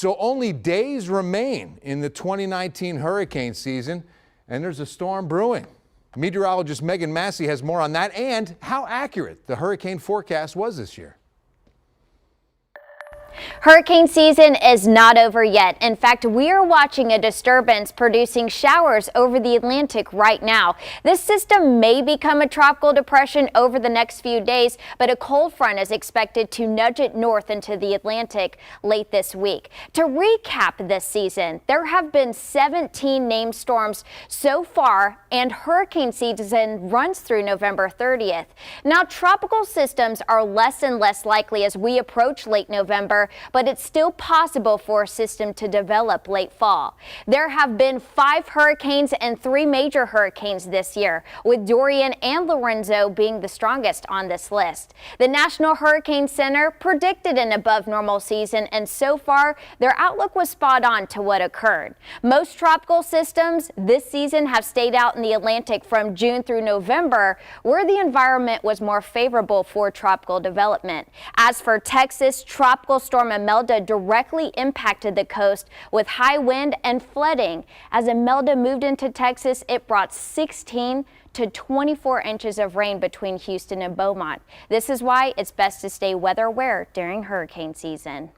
So only days remain in the 2019 hurricane season, and there's a storm brewing. Meteorologist Megan Massey has more on that and how accurate the hurricane forecast was this year. Hurricane season is not over yet. In fact, we are watching a disturbance producing showers over the Atlantic right now. This system may become a tropical depression over the next few days, but a cold front is expected to nudge it north into the Atlantic late this week. To recap this season, there have been 17 named storms so far, and hurricane season runs through November 30th. Now, tropical systems are less and less likely as we approach late November, but it's still possible for a system to develop late fall. There have been 5 hurricanes and 3 major hurricanes this year, with Dorian and Lorenzo being the strongest on this list. The National Hurricane Center predicted an above normal season, and so far their outlook was spot on to what occurred. Most tropical systems this season have stayed out in the Atlantic from June through November, where the environment was more favorable for tropical development. As for Texas, Tropical Storm Imelda directly impacted the coast with high wind and flooding. As Imelda moved into Texas, it brought 16 to 24 inches of rain between Houston and Beaumont. This is why it's best to stay weather aware during hurricane season.